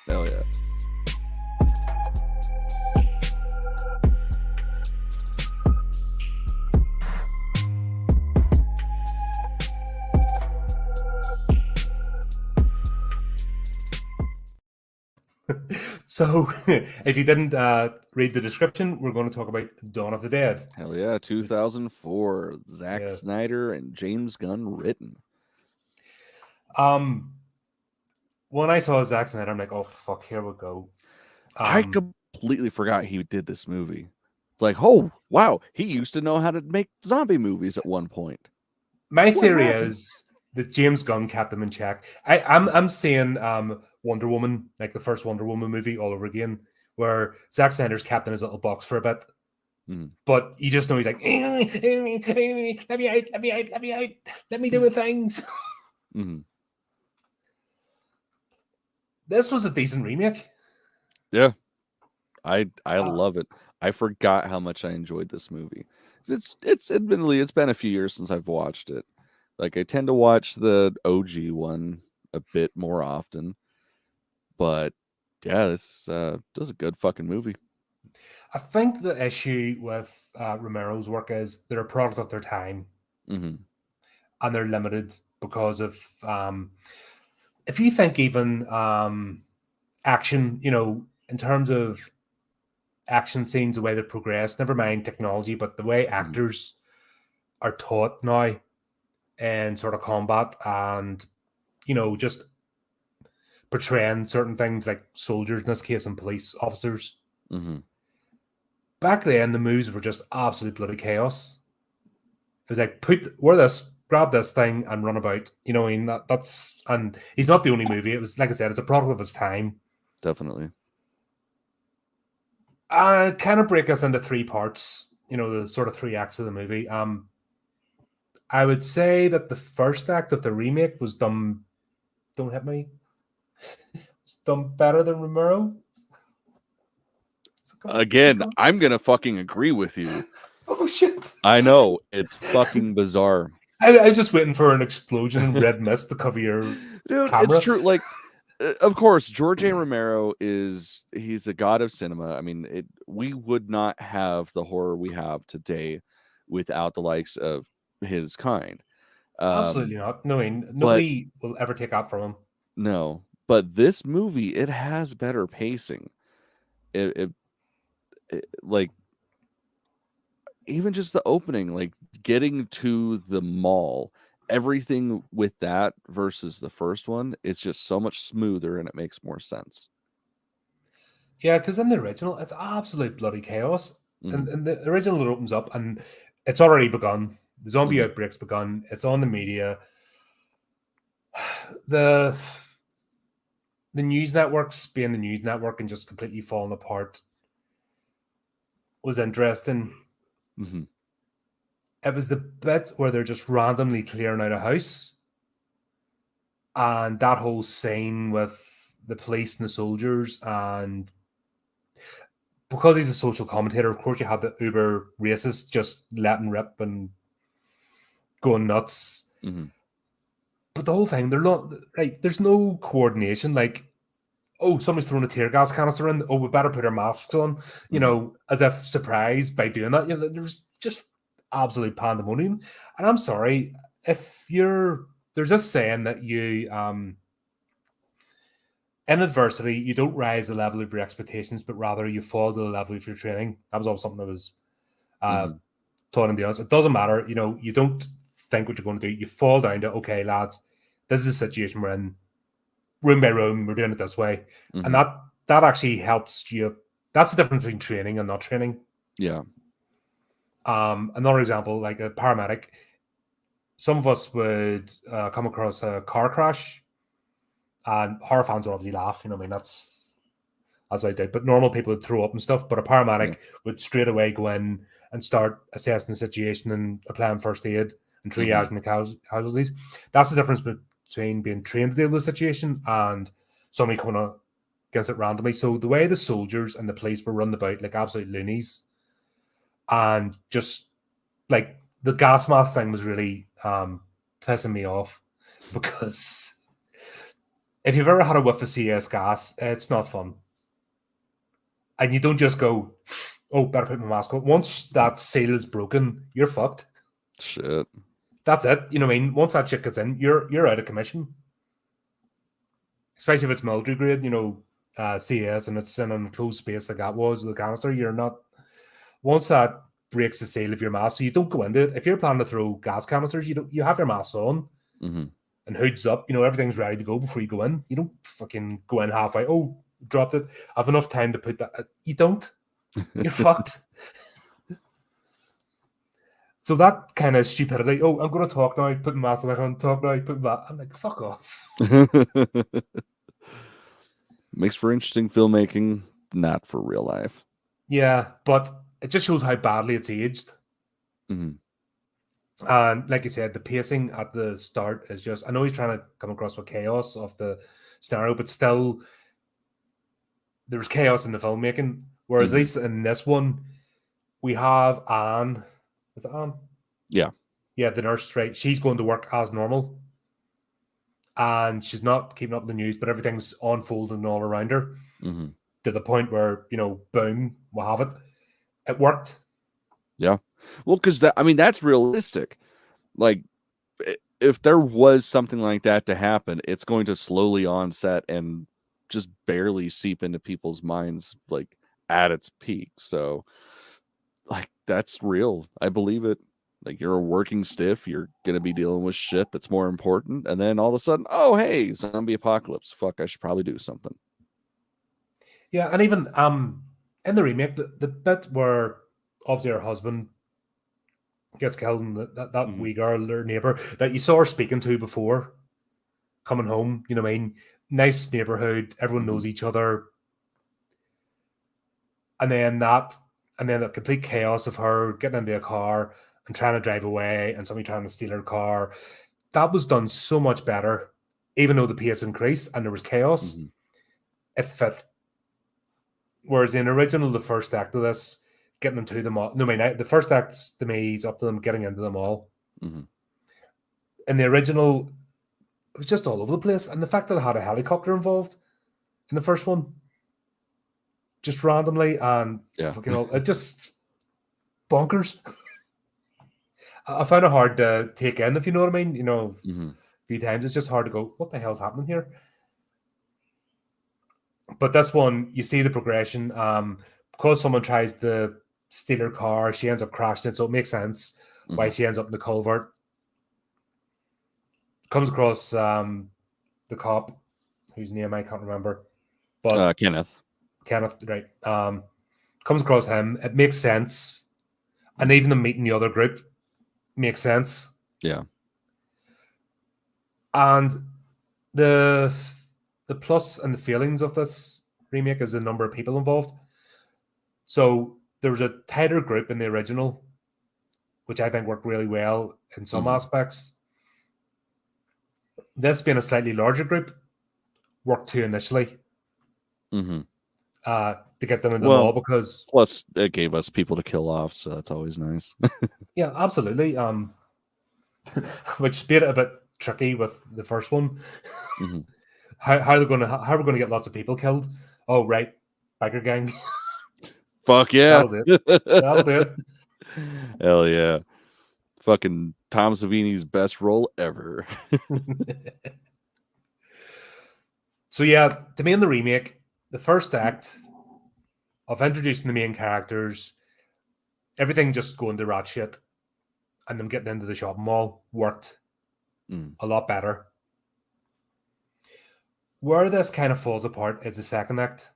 Hell yeah. So, if you didn't read the description, we're going to talk about Dawn of the Dead. Hell yeah. 2004. Zack Yeah. Snyder and James Gunn written. Um, when I saw Zack Snyder, I'm like, oh fuck, here we go. I Um, completely forgot he did this movie. It's like, oh, wow. He used to know how to make zombie movies at one point. my What theory happened? is that James Gunn kept them in check. I'm seeing Wonder Woman, like the first Wonder Woman movie, all over again, where Zack Snyder's kept in his little box for a bit, Mm-hmm. but you just know he's like, let me out, let me out, let me out, let me do my things. Mm-hmm. This was a decent remake. Yeah. I Uh, love it. I forgot how much I enjoyed this movie. It's admittedly it's been a few years since I've watched it. Like I tend to watch the OG one a bit more often, but yeah, this is a good fucking movie. I think the issue with Romero's work is they're a product of their time Mm-hmm. and they're limited because of if you think even action, in terms of action scenes, the way they've progressed, never mind technology, but the way Mm-hmm. actors are taught now in sort of combat and just portraying certain things like soldiers in this case and police officers. Mm-hmm. Back then, the moves were just absolute bloody chaos. It was like wear this, grab this thing, and run about. I mean that's and he's not the only movie. It was like I said, it's a product of his time. Definitely. Kind of break us into three parts. The sort of three acts of the movie. I would say that the first act of the remake was done. Don't hit me. It's done better than Romero. Again, I'm gonna fucking agree with you. Oh shit! I know it's fucking bizarre. I'm just waiting for an explosion in red mist to cover your Dude, it's camera. true. Like, of course, George A. Romero he's a god of cinema. I mean, we would not have the horror we have today without the likes of his kind. Absolutely Um, not. No, but nobody will ever take that from him. no, but this movie it has better pacing. Like even just the opening, like getting to the mall, everything with that versus the first one, it's just so much smoother and it makes more sense. Yeah, because in the original, it's absolute bloody chaos. And, Hmm. and the original, it opens up and it's already begun. The zombie Hmm. outbreak's begun. It's on the media. The the news networks being the news network and just completely falling apart was interesting. Hmm. It was the bit where they're just randomly clearing out a house, and that whole scene with the police and the soldiers, and because he's a social commentator, of course you have the uber racist just letting rip and going nuts. Hmm. But the whole thing, they're not right. There's no coordination. Like, oh, somebody's throwing a tear gas canister in. Oh, we better put our masks on. Hmm. As if surprised by doing that. There's just absolute pandemonium. And I'm sorry if you're. There's this saying that you, in adversity, you don't rise the level of your expectations, but rather you fall to the level of your training. That was always something that was uh, Hmm. taught in the us. It doesn't matter. You don't think what you're going to do. You fall down to, okay, lads, this is a situation we're in, room by room, we're doing it this way. And Hmm. that actually helps you. That's the difference between training and not training. Yeah. Another example, like a paramedic, some of us would come across a car crash, and horror fans would obviously laugh. I mean, that's as I did, but normal people would throw up and stuff. But a Yeah. paramedic would straight away go in and start assessing the situation and applying first aid and Hmm. triaging the casualties. That's the difference between being trained to deal with the situation and somebody coming up against it randomly. So the way the soldiers and the police were running about like absolute loonies, and just like the gas mask thing was really pissing me off because If you've ever had a whiff of CS gas, it's not fun. And you don't just go, oh, better put my mask on. Once that seal is broken, you're fucked. Shit. That's it. You know what I mean? Once that shit gets in, you're out of commission. Especially if it's military grade, CS, and it's in an enclosed space like that was, the canister, you're not... Once that breaks the seal of your mask, so you don't go into it. If you're planning to throw gas canisters, you have your mask on and hoods up, everything's ready to go before you go in. You don't fucking go in halfway. Oh, dropped it. I have enough time to put that. You don't. You're fucked. So that kind of stupidity. Oh, I'm going to talk now. Put my mask back on. Talk now. Put that. I'm like, fuck off. Makes for interesting filmmaking, not for real life. Yeah, but it just shows how badly it's aged. And like you said, the pacing at the start is just... I know he's trying to come across with chaos of the scenario, but still, there was chaos in the filmmaking. Whereas at least in this one, we have Anne. Is it Anne? Yeah. Yeah, the nurse, right? She's going to work as normal. And she's not keeping up with the news, but everything's unfolding all around her. To the point where, boom, we'll have it. It worked. Yeah. Well, because that's realistic. Like, if there was something like that to happen, it's going to slowly onset and just barely seep into people's minds, like, at its peak. So, like, that's real. I believe it. Like, you're a working stiff, you're gonna be dealing with shit that's more important, and then all of a sudden, oh hey, zombie apocalypse. Fuck, I should probably do something. Yeah, and even in the remake, the bit where obviously her husband gets killed, and that wee girl, their neighbor that you saw her speaking to before coming home, you know what I mean? Nice neighborhood, everyone knows each other. And then the complete chaos of her getting into a car and trying to drive away and somebody trying to steal her car. That was done so much better, even though the pace increased and there was chaos. It fit. Whereas in original, the first act of this, getting into the mall. No, the first act's to me is up to them getting into the mall. In the original, it was just all over the place. And the fact that it had a helicopter involved in the first one, just randomly, and it just bonkers. I found it hard to take in, if you know what I mean. A few times it's just hard to go, what the hell's happening here? But this one, you see the progression. Because someone tries to steal her car, she ends up crashing it, so it makes sense why she ends up in the culvert. Comes across the cop, whose name I can't remember, but Kenneth, right? Comes across him. It makes sense, and even the meeting the other group makes sense. Yeah, and the plus and the feelings of this remake is the number of people involved. So there was a tighter group in the original, which I think worked really well in some aspects. This being a slightly larger group worked too initially to get them in the mall, because plus it gave us people to kill off, so that's always nice. Yeah, absolutely. Which made it a bit tricky with the first one. How are we going to get lots of people killed? Oh, right, biker gang. Fuck yeah, that'll do it. Hell yeah. Fucking Tom Savini's best role ever. So yeah, to me in the remake, the first act of introducing the main characters, everything just going to rat shit, and them getting into the shopping mall worked a lot better. Where this kind of falls apart is the second act.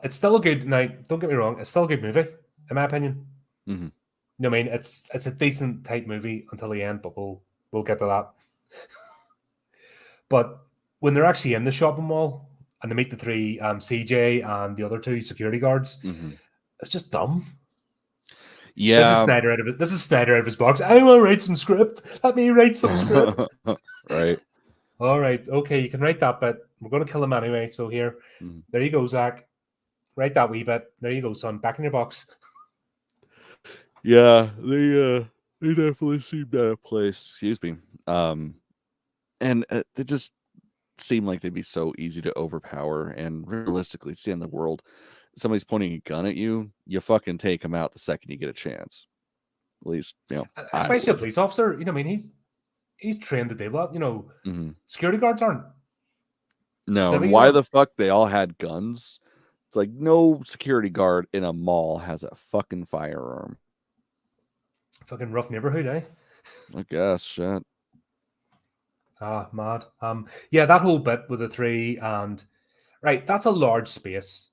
It's still a good... Now, don't get me wrong, it's still a good movie, in my opinion. I mean, it's a decent type movie until the end, but we'll get to that. But when they're actually in the shopping mall and they meet the three, CJ and the other two security guards, it's just dumb. Yeah, this is Snyder out of his box. I will write some script. Let me write some script. Right. All right. Okay, you can write that bit. We're going to kill him anyway. So here, there you go, Zach. Write that wee bit. There you go, son. Back in your box. Yeah, they definitely seemed out of place. Excuse me. and they just seem like they'd be so easy to overpower. And realistically, see in the world, somebody's pointing a gun at you, you fucking take them out the second you get a chance. At least, I Especially a would. police officer. You know, I mean, he's trained to do that. You know, Hmm. security guards aren't. No, and Civvies why aren't. the fuck they all had guns? It's like no security guard in a mall has a fucking firearm. Fucking rough neighborhood, eh? I guess shit. Ah, mad. Yeah, that whole bit with the three and right, that's a large space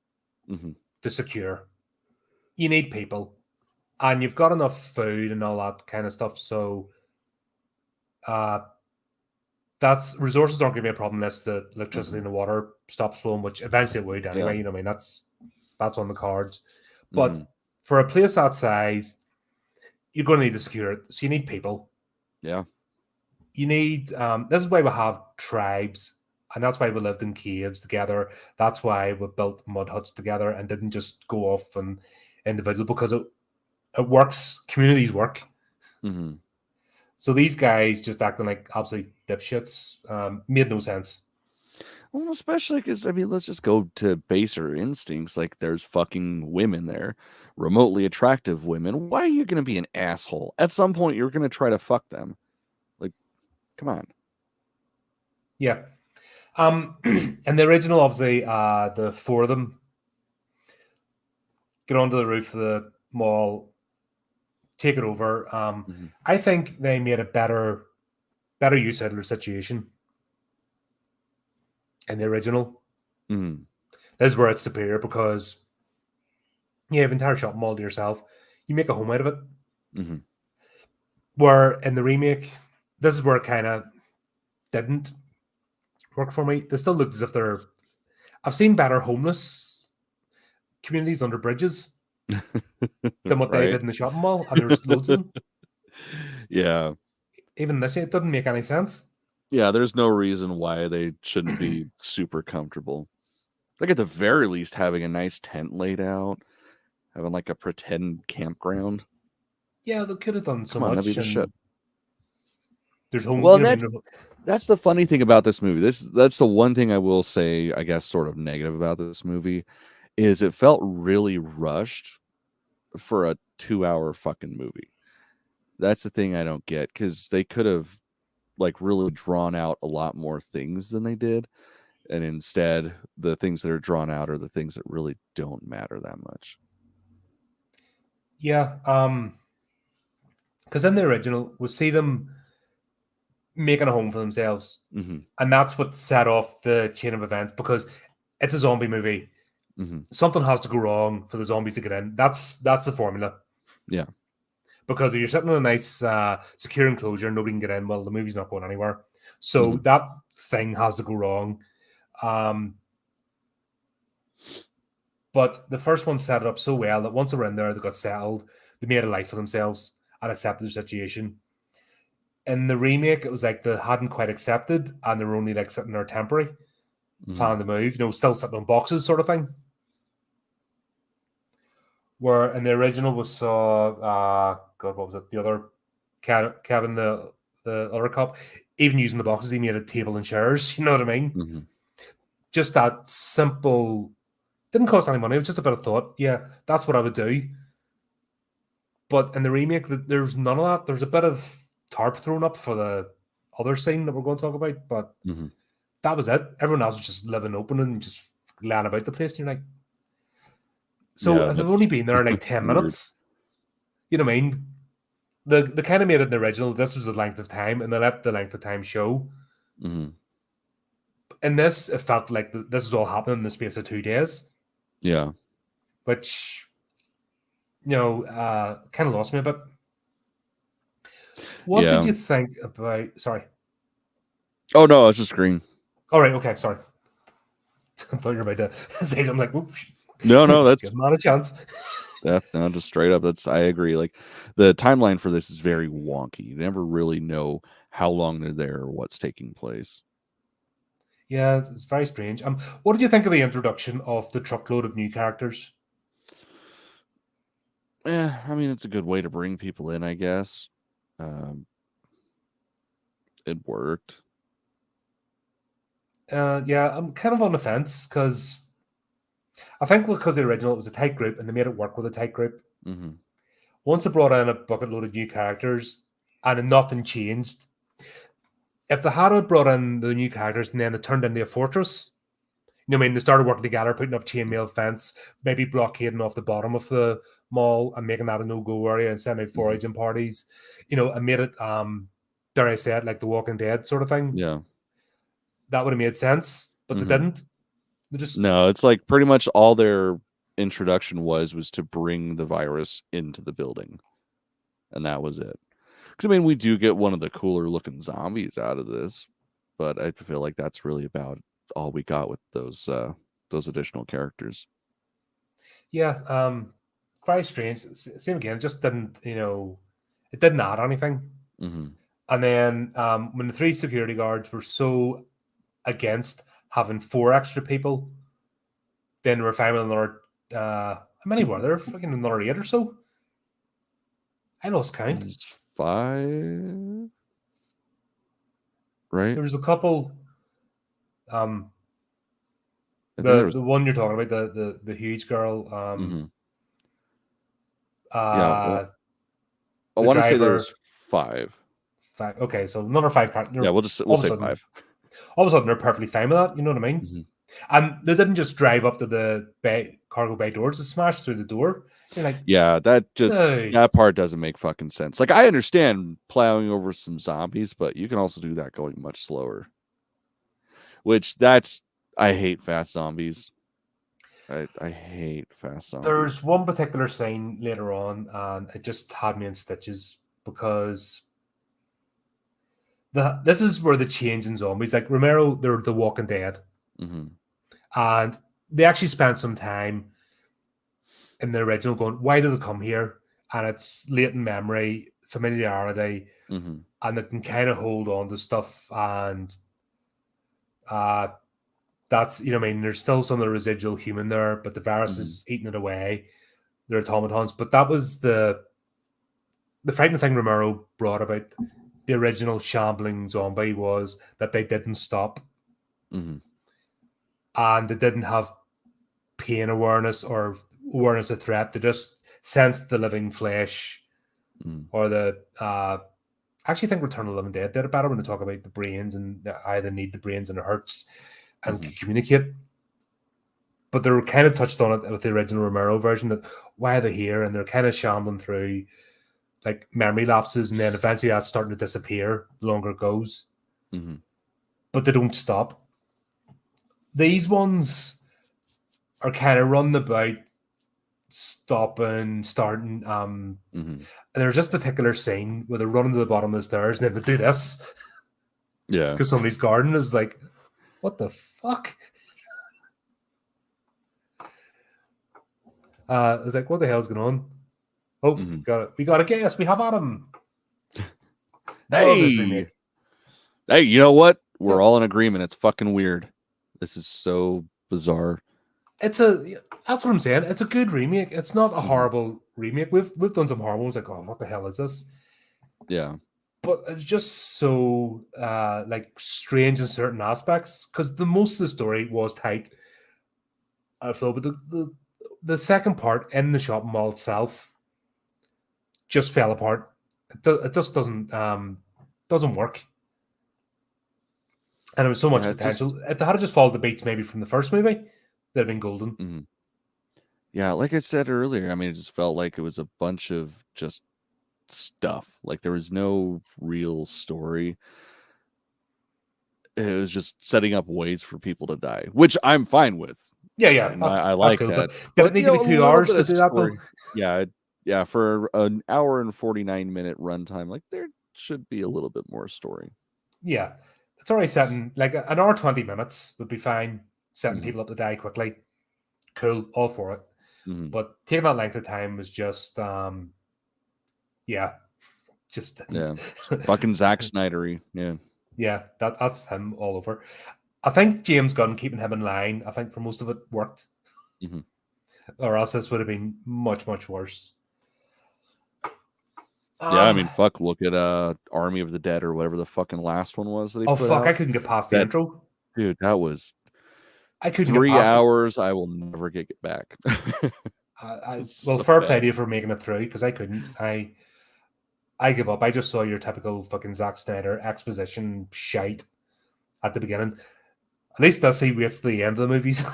Hmm. to secure. You need people, and you've got enough food and all that kind of stuff. So, uh, that's resources aren't going to be a problem unless the electricity Hmm. and the water stops flowing, which eventually it would Yeah. anyway. You know, I mean, that's on the cards. But Hmm. for a place that size, you're going to need to secure it. So you need people. Yeah. You need this is why we have tribes, and that's why we lived in caves together. That's why we built mud huts together and didn't just go off and individual, because it works. Communities work. Hmm. So these guys just acting like absolute dipshits made no sense. Well, especially because I mean, let's just go to baser instincts. Like, there's fucking women there, remotely attractive women. Why are you gonna be an asshole? At some point, you're gonna try to fuck them. Like, come on. Yeah. And the original, obviously, the four of them get onto the roof of the mall, take it over. Hmm. I think they made a better use out of their situation in the original. Hmm. This is where it's superior because you have an entire shopping mall to yourself. You make a home out of it. Hmm. Where in the remake, this is where it kind of didn't work for me. They still looked as if they're. I've seen better homeless communities under bridges than what they Right? did in the shopping mall, and there's loads of them. Yeah. Even this, it doesn't make any sense. Yeah. There's no reason why they shouldn't be super comfortable. Like, at the very least, having a nice tent laid out, having like a pretend campground. Yeah, they could have done so Come on, that'd be much, the shit. and there's home. Well, You and know, what I mean, that's the funny thing about this movie. That's the one thing I will say, I guess, sort of negative about this movie, is it felt really rushed for a 2 hour fucking movie. That's the thing I don't get, because they could have like really drawn out a lot more things than they did, and instead the things that are drawn out are the things that really don't matter that much. yeah. Because in the original, we see them making a home for themselves, Hmm. and that's what set off the chain of events. Because it's a zombie movie, Hmm. something has to go wrong for the zombies to get in. That's the formula. Yeah. Because if you're sitting in a nice, secure enclosure, nobody can get in. Well, the movie's not going anywhere. So Hmm. that thing has to go wrong. Um, but the first one set it up so well that once they were in there, they got settled. They made a life for themselves and accepted the situation. In the remake, it was like they hadn't quite accepted, and they were only like sitting there temporary, Hmm. planning to move. You know, still sitting on boxes, sort of thing. Where in the original we saw, God, what was it? The other Kevin, the other cop, even using the boxes, he made a table and chairs. You know what I mean? Hmm. Just that simple. Didn't cost any money. It was just a bit of thought. Yeah, that's what I would do. But in the remake, there's none of that. There's a bit of tarp thrown up for the other scene that we're going to talk about, but Hmm. that was it. Everyone else was just living open and just laying about the place. And you're like, so Yeah, if they've only that's been there like 10 weird. minutes, you know what I mean? The kind of made it in the original. This was the length of time, and they let the length of time show. Hmm. In this, it felt like this is all happening in the space of 2 days, Yeah. which kind of lost me a bit. What did Yeah. you think about? Sorry. Oh no, it's just green. All right. Okay. Sorry. I thought you were about to say. I'm like, whoops. No, no, Give that's him not a chance. no, just straight up. That's I agree. Like, the timeline for this is very wonky. You never really know how long they're there or what's taking place. Yeah, it's very strange. What did you think of the introduction of the truckload of new characters? I mean, it's a good way to bring people in, I guess. Um, it worked. Yeah, I'm kind of on the fence because I think because the original it was a tight group and they made it work with a tight group. Mm-hmm. Once they brought in a bucket load of new characters and nothing changed, if they had brought in the new characters and then it turned into a fortress, you know what I mean? They started working together, putting up chainmail fence, maybe blockading off the bottom of the mall and making that a no-go area and sending out foraging parties, and made it, dare I say it, like The Walking Dead sort of thing. Yeah. That would have made sense, but they didn't. They just, No, it's like pretty much all their introduction was to bring the virus into the building, and that was it. Because I mean, we do get one of the cooler looking zombies out of this, but I feel like that's really about all we got with those additional characters. yeah, very strange. Same again, it just didn't, it didn't add anything. Mm-hmm. And then when the three security guards were so against having four extra people, then we're fine with another. How many were there? Fucking another 8 or so. I lost count. There's 5, right? There was a couple. I think there The was. the one you're talking about, the huge girl. Mm-hmm. Yeah, Uh, I the want to say there was driver. 5. Five. Okay, so another 5 characters. Yeah, we'll All of a say sudden, 5. all of a sudden, they're perfectly fine with that. You know what I mean? Mm-hmm. And they didn't just drive up to the cargo bay doors to smash through the door. You're like, Yeah, dude. that part doesn't make fucking sense. Like I understand plowing over some zombies, but you can also do that going much slower. Which I hate fast zombies. I hate fast zombies. There's one particular scene later on, and it just had me in stitches because this is where the change in zombies, like Romero, they're the Walking Dead, and they actually spent some time in the original going, why do they come here? And it's latent memory, familiarity, and they can kind of hold on to stuff, and that's what I mean. There's still some of the residual human there, but the virus is eating it away. They're automatons, but that was the frightening thing Romero brought about the original shambling zombie was that they didn't stop, and they didn't have pain awareness or awareness of threat. They just sensed the living flesh, or the. I actually think Return of the Living Dead did it better when they talk about the brains and how they need the brains and it hurts and communicate. But they were kind of touched on it with the original Romero version that why are they here, and they're kind of shambling through like memory lapses, and then eventually that's starting to disappear the longer it goes. But they don't stop. These ones are kind of running about, stopping, starting. And there's this particular scene where they're running to the bottom of the stairs and then they do this. Yeah. Because somebody's garden is like, what the fuck? It's like, what the hell's going on? Oh, we got a guest. We have Adam. Hey, you know what? We're all in agreement. It's fucking weird. This is so bizarre. That's what I'm saying. It's a good remake. It's not a horrible remake. We've done some horrible ones like, oh, what the hell is this? Yeah. But it's just so like strange in certain aspects because the most of the story was tight. I feel, but the second part in the shopping mall itself just fell apart. It just doesn't work. And it was so much potential. If they had just followed the beats maybe from the first movie, they'd have been golden. Yeah, like I said earlier, I mean, it just felt like it was a bunch of just stuff. Like there was no real story. It was just setting up ways for people to die, which I'm fine with. Yeah, I like cool. that. But did it need to be 2 hours to do that, though? Yeah, for an hour and 49-minute runtime, like there should be a little bit more story. Yeah, it's already setting like an hour 20 minutes would be fine. Setting people up to die quickly, cool, all for it. But taking that length of time was just, fucking Zack Snydery, yeah, that's him all over. I think James Gunn keeping him in line. I think for most of it worked, or else this would have been much worse. Yeah, I mean, look at Army of the Dead or whatever the fucking last one was. I couldn't get past the intro. Dude, that was I couldn't get 3 past it. hours I will never get back. It's Well, so fair play bad. to you for making it through because I couldn't. I give up. I just saw your typical fucking Zack Snyder exposition shite at the beginning. At least that's he waits to the end of the movies.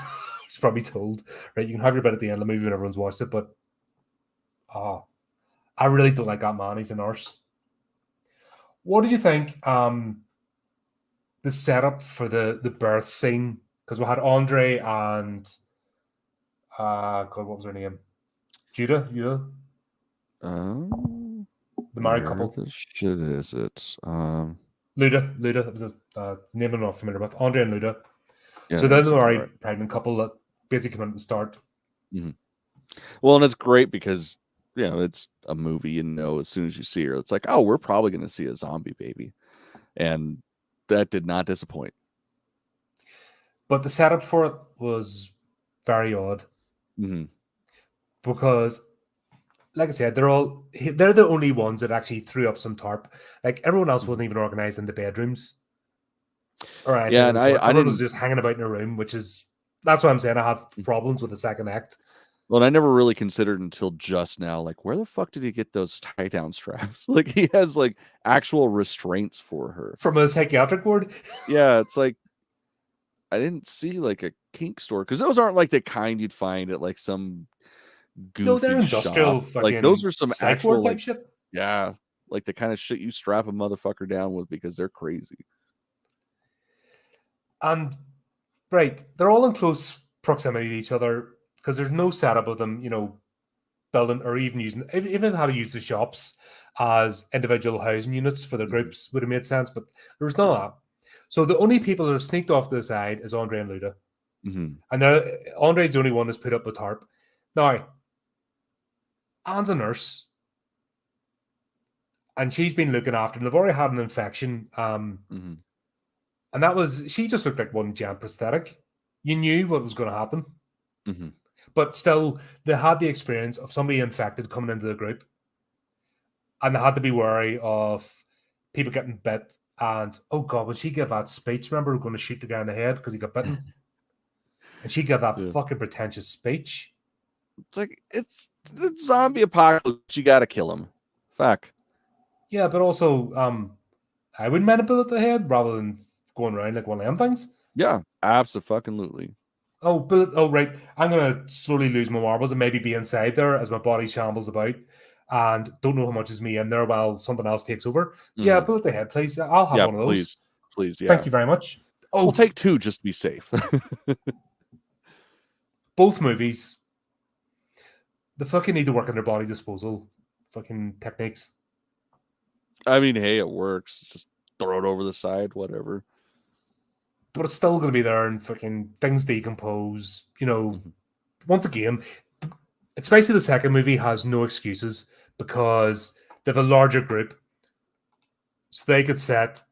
He's probably told, right? You can have your bit at the end of the movie when everyone's watched it, but I really don't like that man. He's a nurse. What did you think? The setup for the birth scene, because we had Andre and God, what was her name? Judah, the married Where couple. the shit is it? Luda. It was a name I'm not familiar with. Andre and Luda. Yeah, So that they're the sounds right. married pregnant couple that basically came in at the start. Mhm. Well, and it's great because it's a movie, as soon as you see her, it's like, oh, we're probably going to see a zombie baby, and that did not disappoint. But the setup for it was very odd because, like I said, they're the only ones that actually threw up some tarp. Like everyone else wasn't even organized in the bedrooms or anything Yeah, of and the I sort. Everyone was didn't. just hanging about in a room, that's what I'm saying. I have problems with the second act. Well, I never really considered until just now, like, where the fuck did he get those tie down straps? Like, he has like actual restraints for her from a psychiatric ward. Yeah, it's like I didn't see like a kink store because those aren't like the kind you'd find at like some No, they're goofy industrial shop. Like those fucking are some psych actual ward type like shit. yeah, like the kind of shit you strap a motherfucker down with because they're crazy. And right, they're all in close proximity to each other because there's no setup of them, building or even even how to use the shops as individual housing units for their groups would have made sense, but there was none of that. So the only people that have sneaked off to the side is Andre and Luda. And Andre's the only one that's put up with tarp. Now, Anne's a nurse, and she's been looking after them. They've already had an infection. And she just looked like one giant prosthetic. You knew what was going to happen. But still, they had the experience of somebody infected coming into the group. And they had to be wary of people getting bit. And, oh God, when she gave that speech, remember we're going to shoot the guy in the head because he got bitten? And she gave that fucking pretentious speech. It's like, it's zombie apocalypse. You got to kill him. Fuck. Yeah, but also, I wouldn't mind a bullet to the head rather than going around like one of them things. Yeah, absolutely. Oh, right. I'm going to slowly lose my marbles and maybe be inside there as my body shambles about and don't know how much is me in there while something else takes over. Yeah, bullet to the head, please. I'll have one of those. Please, yeah. Thank you very much. Oh, we'll take 2 just to be safe. Both movies, they fucking need to work on their body disposal fucking techniques. I mean, hey, it works. Just throw it over the side, whatever. But it's still going to be there and fucking things decompose. Once again, especially the second movie has no excuses because they have a larger group. So they could set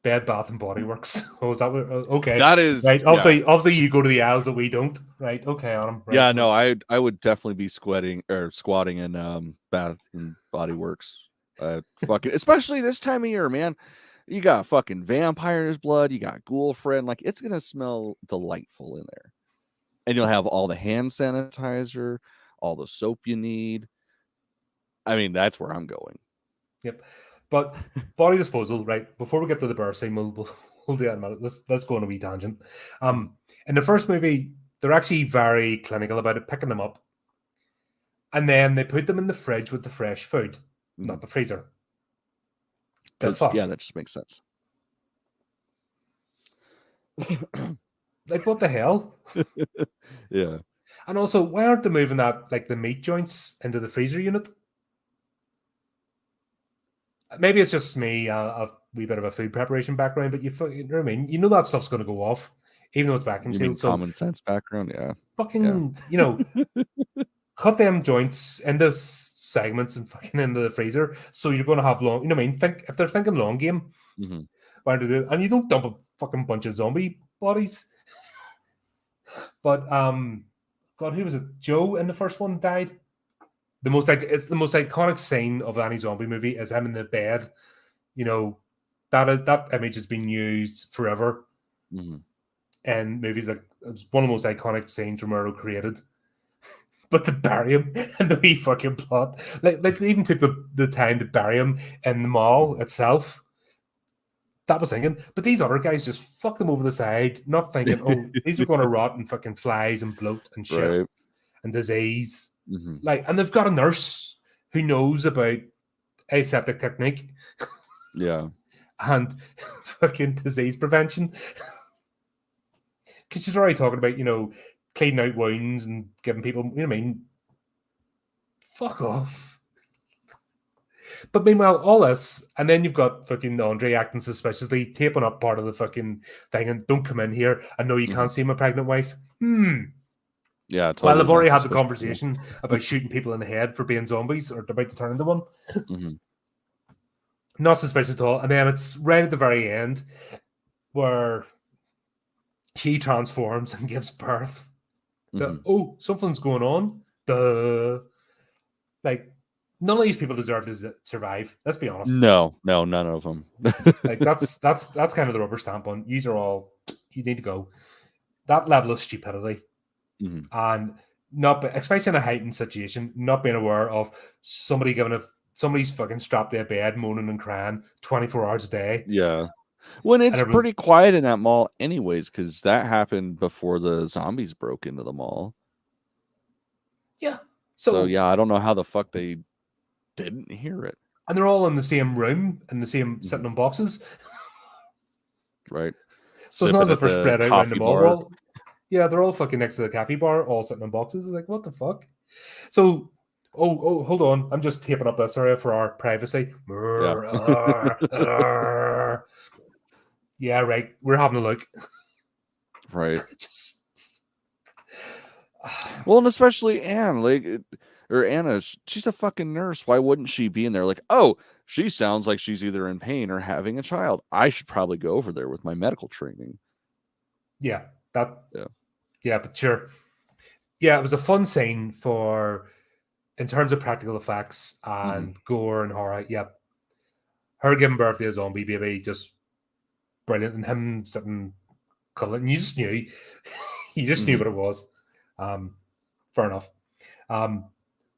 Bed Bath and Body Works. Oh, is that what? Okay, that is right. Obviously, you go to the aisles that we don't. Right? Okay, Adam. Right, yeah, no, I would definitely be squatting in Bath and Body Works. Fucking, especially this time of year, man. You got fucking vampire's blood. You got ghoul friend. Like it's gonna smell delightful in there, and you'll have all the hand sanitizer, all the soap you need. I mean, that's where I'm going. Yep. But body disposal, right? Before we get to the birth scene, we'll do that in a minute. Let's go on a wee tangent. In the first movie, they're actually very clinical about it, picking them up, and then they put them in the fridge with the fresh food, not the freezer. The fuck? Yeah, that just makes sense. Like what the hell? Yeah. And also, why aren't they moving that like the meat joints into the freezer unit? Maybe it's just me, a wee bit of a food preparation background, but you know what I mean? You know that stuff's going to go off, even though it's vacuum You mean sealed. common sense background? Yeah. Fucking, cut them joints into segments and fucking into the freezer. So you're going to have long, you know what I mean? Think if they're thinking long game, why do they? And you don't dump a fucking bunch of zombie bodies. But God, who was it? Joe in the first one died. It's the most iconic scene of any zombie movie is him in the bed You know, that image has been used forever in movies. Like, it was one of the most iconic scenes Romero created. But to bury him in the wee fucking plot, like they even took the time to bury him in the mall itself. That was thinking, but these other guys just fucked them over the side, not thinking, oh, these are going to rot and fucking flies and bloat and shit Right. and disease. Like, and they've got a nurse who knows about aseptic technique Yeah. and fucking disease prevention. Because she's already talking about, cleaning out wounds and giving people, you know what I mean? Fuck off. But meanwhile, all this, and then you've got fucking Andre acting suspiciously, taping up part of the fucking thing, and don't come in here. I know you can't see my pregnant wife. Yeah, Well, totally they've already being had the suspicious. conversation about shooting people in the head for being zombies or about to turn into one. Not suspicious at all. And then it's right at the very end where she transforms and gives birth. Oh, something's going on. Duh. Like, none of these people deserve to survive. Let's be honest. No, none of them. Like, that's kind of the rubber stamp on. You need to go. That level of stupidity and not, especially in a heightened situation, not being aware of somebody's fucking strapped to a bed, moaning and crying 24 hours a day. Yeah. When it's pretty quiet in that mall anyways, because that happened before the zombies broke into the mall. Yeah. So yeah, I don't know how the fuck they didn't hear it. And they're all in the same room, in the same sitting on boxes. Right. So it's not as if they're spread out around the mall. Well, yeah, they're all fucking next to the cafe bar, all sitting on boxes. Like, what the fuck? So, hold on. I'm just taping up this area for our privacy. Yeah, right. We're having a look. Right. Well, and especially Anne, or Anna, she's a fucking nurse. Why wouldn't she be in there? Like, oh, she sounds like she's either in pain or having a child. I should probably go over there with my medical training. Yeah, but sure. Yeah, it was a fun scene in terms of practical effects and gore and horror. Yep. Her giving birth to a zombie baby, just brilliant. And him sitting cuddling. You just knew. You just knew what it was. Fair enough.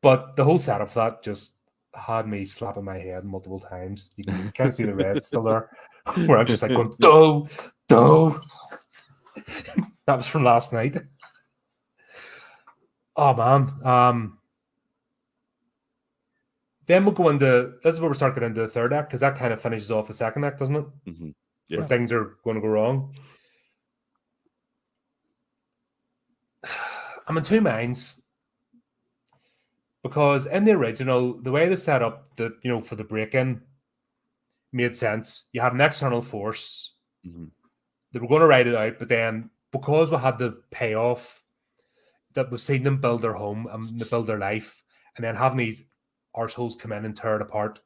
But the whole setup for that just had me slapping my head multiple times. You can kind of see the red still there. Where I'm just like going, dough. That was from last night. Oh, man. Then we'll go into, this is where we're starting into the third act, because that kind of finishes off the second act, doesn't it? Yeah. Where things are going to go wrong. I'm in two minds. Because in the original, the way they set up for the break-in made sense. You had an external force. They were going to ride it out, but then because we had the payoff that we've seen them build their home and they build their life, and then having these arseholes come in and tear it apart,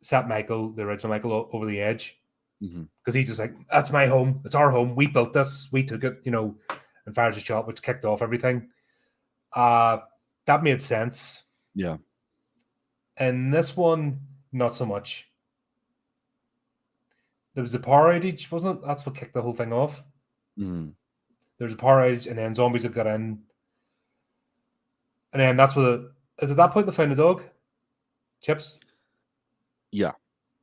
set Michael, the original Michael, over the edge. Because he's just like, that's my home. It's our home. We built this. We took it, and fires a shot, which kicked off everything. That made sense. Yeah. And this one, not so much. There was a power outage, wasn't it? That's what kicked the whole thing off. There's a power outage, and then zombies have got in. And then that's what is at that point they found the dog? Chips? Yeah.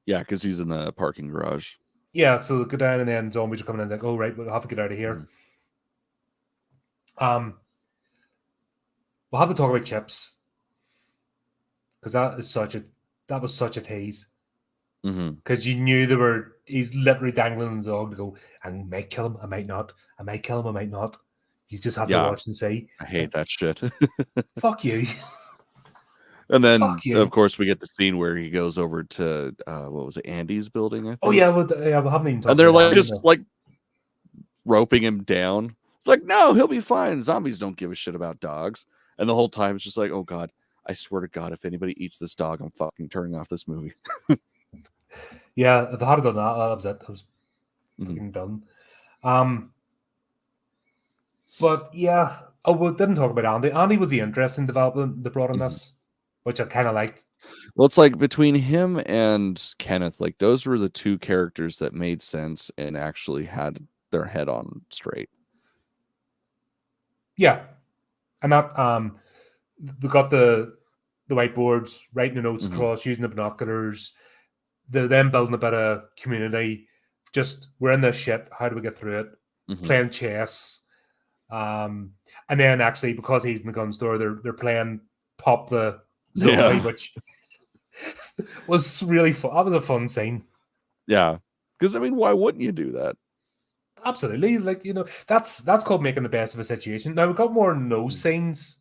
Yeah, because he's in the parking garage. Yeah, so they go down, and then zombies are coming in. Like, oh, right, we'll have to get out of here. We'll have to talk about Chips. Because that was such a tease. Because you knew he's literally dangling the dog to go, I might kill him, I might not. I might kill him, I might not. You just have to watch and see. I hate that shit. Fuck you. And then, of course, we get the scene where he goes over to, what was it, Andy's building, I think? Oh, yeah, we haven't even talked and they're about like roping him down. It's like, no, he'll be fine. Zombies don't give a shit about dogs. And the whole time it's just like, oh, God, I swear to God, if anybody eats this dog, I'm fucking turning off this movie. Yeah, if I had done that was it. I was fucking done. But yeah, we didn't talk about Andy. Andy was the interesting development they brought in this. which I kind of liked. Well, it's like between him and Kenneth, like those were the two characters that made sense and actually had their head on straight. Yeah, and that they got the whiteboards, writing the notes across, using the binoculars. They're then building a bit of community. Just we're in this shit. How do we get through it? Playing chess, and then actually because he's in the gun store, they're playing Pop the Zombie, which was really fun. That was a fun scene. Yeah, because I mean, why wouldn't you do that? Absolutely, like that's called making the best of a situation. Now we got more no scenes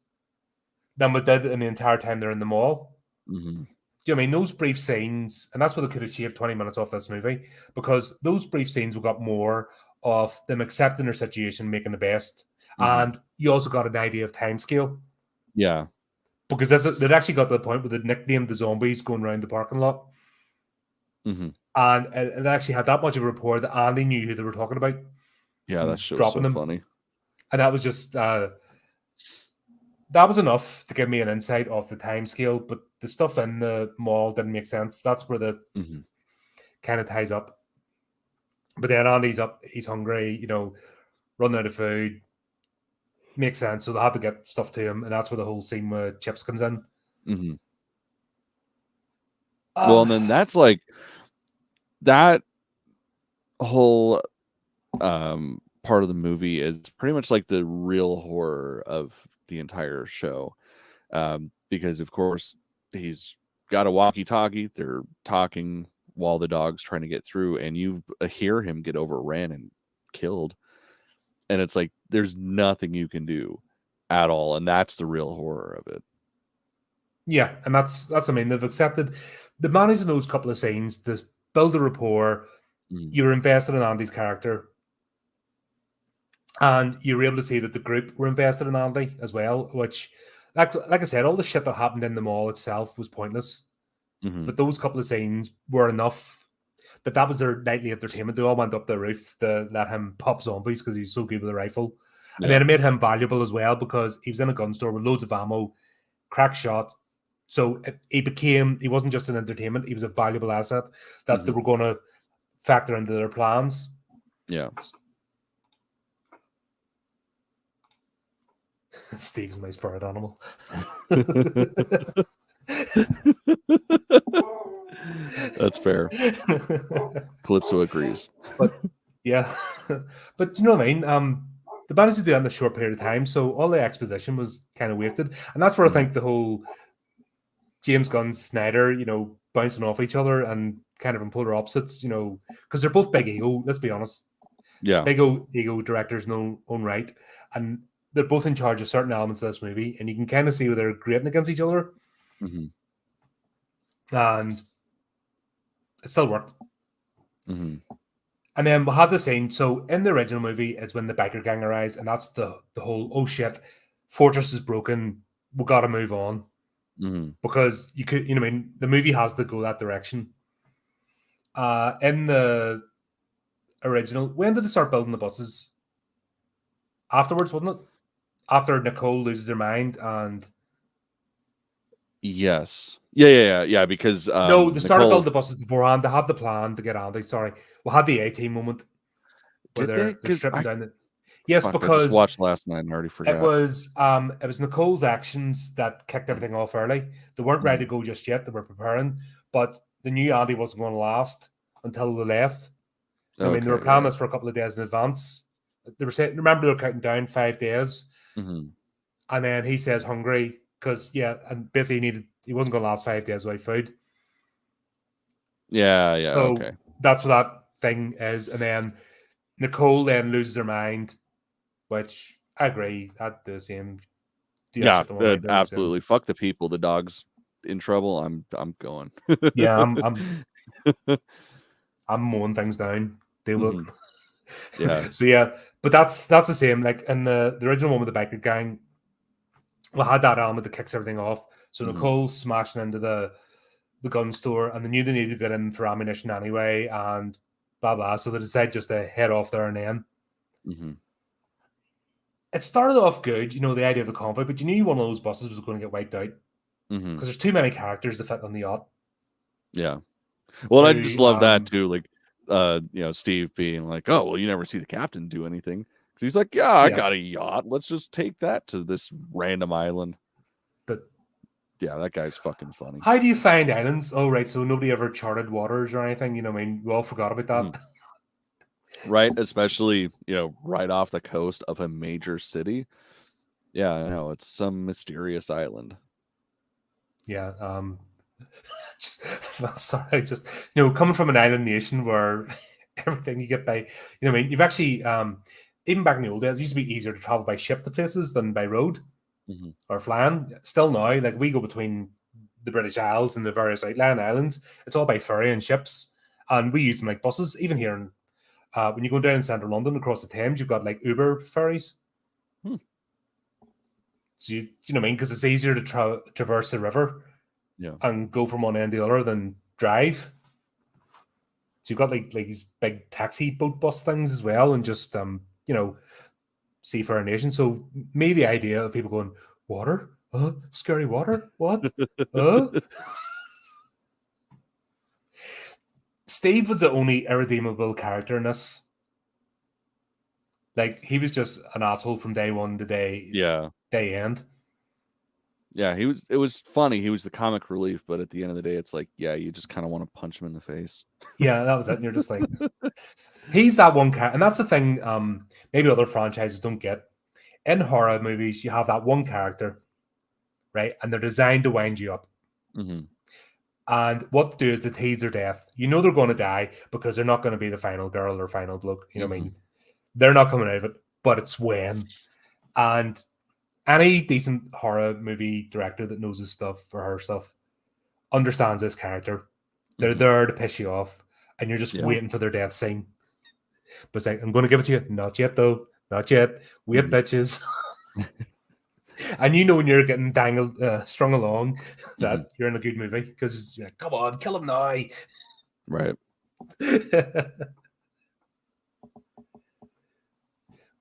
than we did in the entire time they're in the mall. Do you know what I mean? Those brief scenes, and that's what they could achieve 20 minutes off this movie, because those brief scenes we got more of them accepting their situation, making the best. And you also got an idea of time scale. Yeah. Because they'd actually got to the point where they'd nicknamed the zombies going around the parking lot. And it actually had that much of a rapport that Andy knew who they were talking about. Yeah, that shit was so funny. And that was just that was enough to give me an insight of the time scale, but the stuff in the mall didn't make sense. That's where the kind of ties up. But then Andy's up, he's hungry, running out of food. Makes sense. So they have to get stuff to him, and that's where the whole scene with Chips comes in. Well, and then that's like that whole part of the movie is pretty much like the real horror of the entire show, because of course he's got a walkie-talkie. They're talking while the dog's trying to get through, and you hear him get overran and killed, and it's like there's nothing you can do at all, and that's the real horror of it. Yeah, and that's I mean, they've accepted the managing those couple of scenes to build a rapport. You're invested in Andy's character, and you were able to see that the group were invested in Andy as well, which like I said, all the shit that happened in the mall itself was pointless. But those couple of scenes were enough that was their nightly entertainment. They all went up the roof to let him pop zombies because he was so good with a rifle. And then it made him valuable as well because he was in a gun store with loads of ammo, crack shot. So he wasn't just an entertainment, he was a valuable asset that they were going to factor into their plans. Yeah. Steve's my spirit animal. That's fair. Calypso agrees. But yeah, but you know what I mean? The managed to do that in a short period of time, so all the exposition was kind of wasted. And that's where I think the whole James Gunn, Snyder, bouncing off each other and kind of in polar opposites, because they're both big ego, let's be honest. Yeah. Big ego directors in their own right. And they're both in charge of certain elements of this movie, and you can kind of see where they're grating against each other. And it still worked. And then we had the scene. So in the original movie, it's when the biker gang arrives, and that's the whole, oh shit, Fortress is broken. We got to move on. Because you could, the movie has to go that direction. In the original, when did they start building the buses? Afterwards, wasn't it? After Nicole loses her mind and... Yes. Yeah. Because no, they started building the buses beforehand. They had the plan to get Andy. Sorry, we had the A-Team moment where they're stripping down the. Yes, because I just watched last night and already forgot. It was Nicole's actions that kicked everything off early. They weren't ready to go just yet. They were preparing, but they knew Andy wasn't going to last until they left. I mean, they were planning this for a couple of days in advance. They were saying, remember, they were counting down 5 days, and then he says hungry because and basically he wasn't going to last 5 days without food. Yeah, so okay. That's what that thing is, and then Nicole then loses her mind, which I agree. I'd do the same. Absolutely. Fuck the people. The dog's in trouble. I'm going. Yeah, I'm mowing things down. They will. Yeah. So but that's the same. Like in the original one with the biker gang, we had that element that kicks everything off. So Nicole's smashing into the gun store, and they knew they needed to get in for ammunition anyway, and blah blah. So they decided just to head off there and then. It started off good, the idea of the convoy, but you knew one of those buses was going to get wiped out. Mm-hmm. because there's too many characters to fit on the yacht. Yeah. Well, I just love that Who, too. Like, Steve being like, "Oh, well, you never see the captain do anything," because he's like, "Yeah, I yeah, got a yacht. Let's just take that to this random island." but Yeah, that guy's fucking funny. how do you find islands? Oh, right, so nobody ever charted waters or anything. You know, what I mean, we all forgot about Mhm. that. Right, especially right off the coast of a major city. Yeah, I know it's some mysterious island. Yeah. Sorry, just coming from an island nation where everything you get by, what I mean, you've actually, even back in the old days, it used to be easier to travel by ship to places than by road Hmm. or flying. Still now, like we go between the British Isles and the various outlying islands, it's all by ferry and ships, and we use them like buses. Even here in when you go down in central London across the Thames, you've got like Uber ferries. Hmm. So you know what I mean, because it's easier to traverse the river Yeah. and go from one end to the other than drive. So you've got like these big taxi boat bus things as well, and just seafarer nation. So maybe the idea of people going water, scary water, what? Steve was the only irredeemable character in this. Like he was just an asshole from day one to Yeah. day end. Yeah, it was funny. He was the comic relief, but at the end of the day, it's like, yeah, you just kind of want to punch him in the face. Yeah, that was it. And you're just like, he's that one character, and that's the thing. Maybe other franchises don't get. In horror movies, you have that one character, right, and they're designed to wind you up. Hmm. And what to do is to tease their death. You know they're going to die because they're not going to be the final girl or final bloke. You know what I mean? They're not coming out of it, but it's when. And any decent horror movie director that knows his stuff or her stuff understands this character. They're there to piss you off, and you're just Yeah. waiting for their death scene. But it's like, I'm going to give it to you. Not yet, though. Not yet. Wait, bitches. And you know when you're getting dangled, strung along, that you're in a good movie because you're like, come on, kill him now. Right.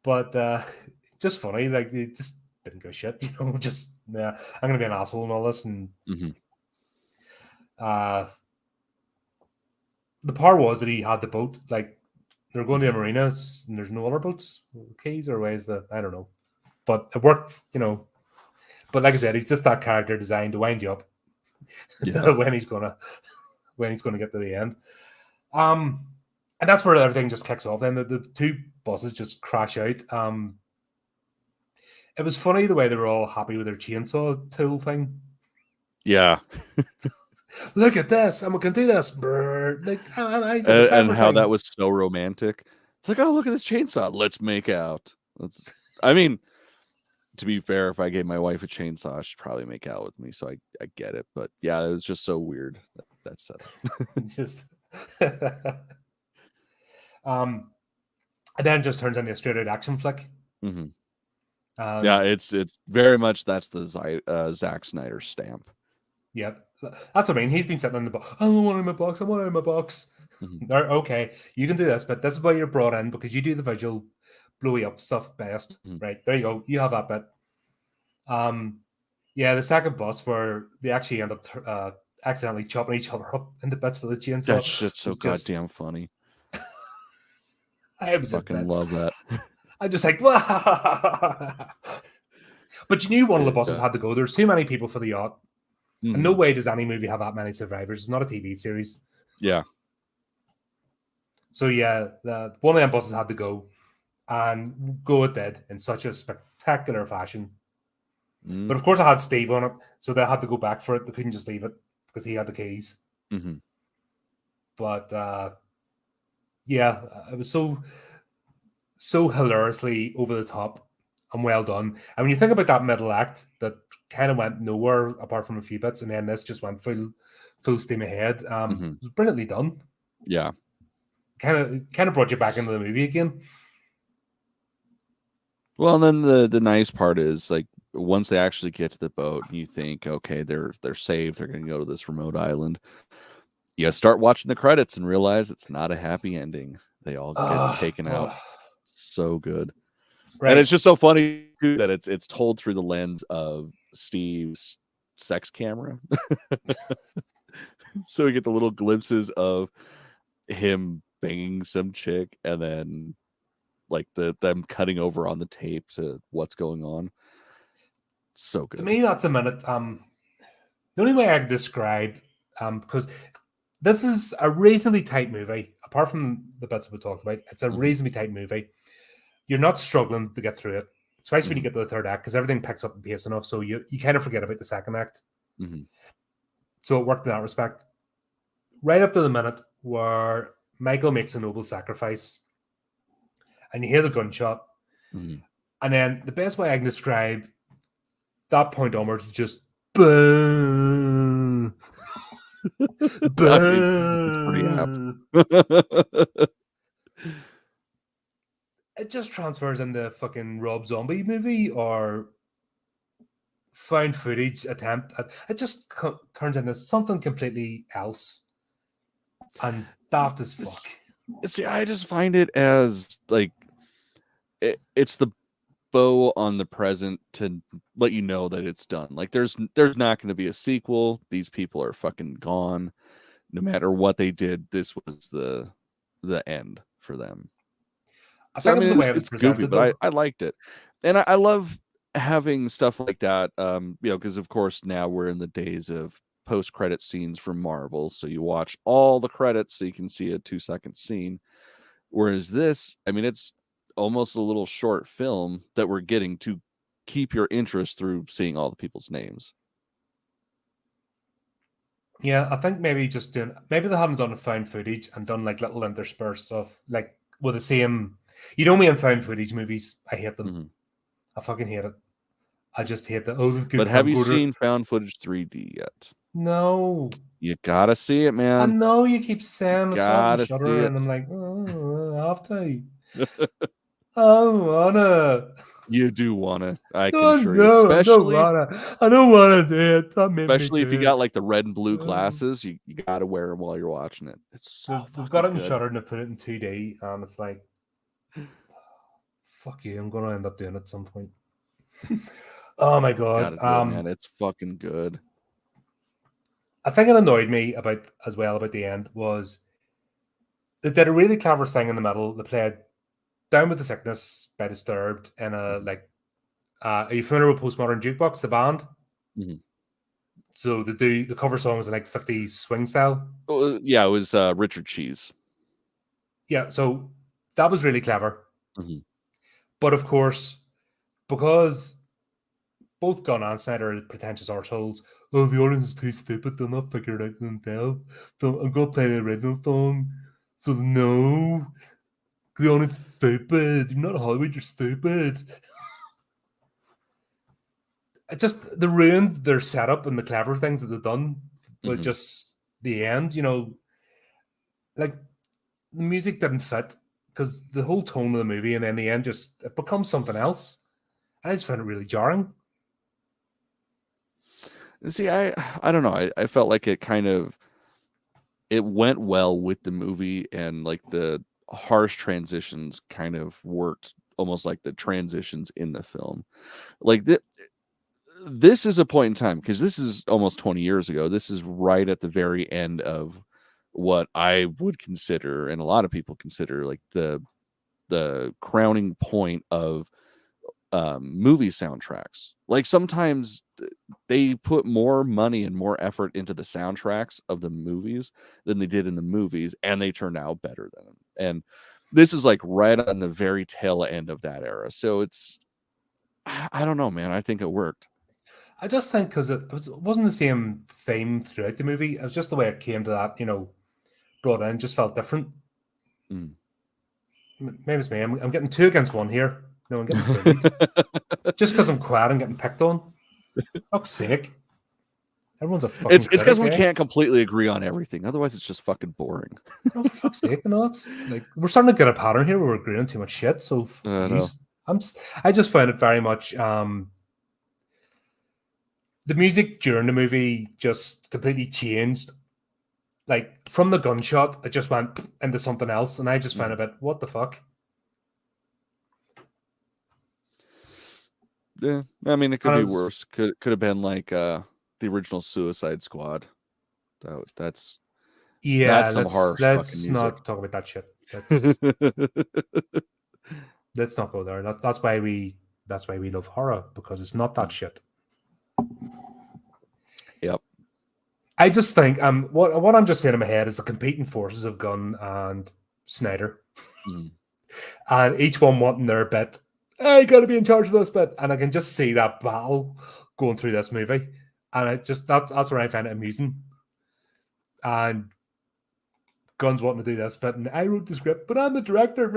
But just funny, like it just didn't go shit, just yeah, I'm gonna be an asshole and all this, and the part was that he had the boat, like they're going to a marina and there's no other boats, keys or ways that I don't know, but it worked, But like I said, he's just that character designed to wind you up when he's gonna get to the end. And that's where everything just kicks off. Then the two buses just crash out. It was funny the way they were all happy with their chainsaw tool thing. Yeah. Look at this, and we can do this. Brr. Like, I did a And clever how thing. that was so romantic. It's like, oh, look at this chainsaw. Let's make out. I mean, to be fair, if I gave my wife a chainsaw, she'd probably make out with me. So I get it. But yeah, it was just so weird that setup. Just and then it just turns into a straight out action flick. Yeah, it's very much that's the Zack Snyder stamp. Yep, that's what I mean. He's been sitting in the box. I want in my box. I want in my box. Okay, you can do this, but this is why you're brought in because you do the visual blowy up stuff best. Right, there you go. You have that bit. Yeah, the second bus where they actually end up accidentally chopping each other up into bits with a chainsaw. That shit's so goddamn funny. I was fucking love that. I'm just like, wow. But you knew one of the buses had to go. There's too many people for the yacht. And no way does any movie have that many survivors. It's not a TV series. Yeah. So yeah, one of them buses had to go. And go it did in such a spectacular fashion. But of course I had Steve on it, so they had to go back for it. They couldn't just leave it because he had the keys. But yeah, it was so hilariously over the top and well done. And when you think about that middle act that kind of went nowhere apart from a few bits, and then this just went full steam ahead, it was brilliantly done. Yeah. Kind of brought you back into the movie again. Well, and then the nice part is like once they actually get to the boat, you think, okay, they're saved. They're going to go to this remote island. You start watching the credits and realize it's not a happy ending. They all get taken out. So good. Right. And it's just so funny too that it's told through the lens of Steve's sex camera. So we get the little glimpses of him banging some chick, and then like them cutting over on the tape to what's going on. So good. To me, that's a minute. The only way I can describe, because this is a reasonably tight movie, apart from the bits we talked about, it's a reasonably tight movie. You're not struggling to get through it, especially when you get to the third act, because everything picks up in pace enough, so you kind of forget about the second act. So it worked in that respect. Right up to the minute where Michael makes a noble sacrifice, and you hear the gunshot, and then the best way I can describe that point onwards, just boom. It's pretty apt. It just transfers into fucking Rob Zombie movie or found footage attempt. It just turns into something completely else and daft as fuck. See, I just find it as like it's the bow on the present to let you know that it's done. Like there's not going to be a sequel. These people are fucking gone. No matter what they did, this was the end for them. I think it was the way it was it's goofy, presented, but I liked it, and I love having stuff like that. You know, because of course now we're in the days of post-credit scenes from Marvel, so you watch all the credits so you can see a 2-second scene. Whereas this, I mean, it's almost a little short film that we're getting to keep your interest through seeing all the people's names. Yeah, I think maybe maybe they haven't done a found footage and done like little intersperse of like with the same. You know me in found footage movies, I hate them. I fucking hate it. I just hate that. Oh, but have you seen found footage 3D yet? No. You gotta see it, man. I know you keep saying I saw it on Shudder, see it. and I'm like, oh, I have to. I wanna. You do wanna. I can Oh, assure you. no, Especially, I don't wanna do it. That made especially me if you do got it. like the red and blue glasses, you gotta wear them while you're watching it. It's so We've got it in good. Shudder and they put it in 2D, and it's like, fuck you. I'm gonna end up doing it at some point. Oh my god. Gotta do it, man. It's fucking good. I think it annoyed me about the end was they did a really clever thing in the middle. They played Down with the Sickness by Disturbed in a like are you familiar with Postmodern Jukebox, the band? So they do the cover songs in like 50s swing style. Yeah, it was Richard Cheese. Yeah, so that was really clever. But of course, because both Gunn and Snyder are pretentious arseholes, oh, the audience is too stupid, they'll not figure it out themselves. So I'm going to play the original song. So no, the audience is stupid. You're not Hollywood, you're stupid. They ruined their setup and the clever things that they've done with just the end, you know. Like, the music didn't fit because the whole tone of the movie and then the end it becomes something else. I just found it really jarring. See, I don't know. I felt like it went well with the movie, and like the harsh transitions kind of worked almost like the transitions in the film. Like this is a point in time because this is almost 20 years ago. This is right at the very end of what I would consider, and a lot of people consider, like the crowning point of movie soundtracks. Like sometimes they put more money and more effort into the soundtracks of the movies than they did in the movies, and they turned out better than them. And this is like right on the very tail end of that era. So I don't know, man. I think it worked. I just think because it wasn't the same theme throughout the movie. It was just the way it came to that, you know, brought in, just felt different. Maybe it's me. I'm getting 2 against 1 here. No, I'm getting bullied. Just because I'm quiet and getting picked on. Fuck's sake. Everyone's a fucking It's because we eh? can't completely agree on everything. Otherwise, it's just fucking boring. No, for fuck's sake. No, it's like we're starting to get a pattern here where we're agreeing on too much shit. So I just found it very much the music during the movie just completely changed. Like from the gunshot, it just went into something else, and I just found a bit, what the fuck? Yeah, I mean, it could be worse. Could have been like the original Suicide Squad. That's Yeah, some harsh fucking let's music. not talk about that shit. Let's not go there. That's why we love horror, because it's not that shit. Yep. I just think what I'm just saying in my head is the competing forces of Gunn and Snyder, and each one wanting their bit. I got to be in charge of this bit, and I can just see that battle going through this movie, and that's where I find it amusing. And Gunn's wanting to do this bit, and I wrote the script, but I'm the director.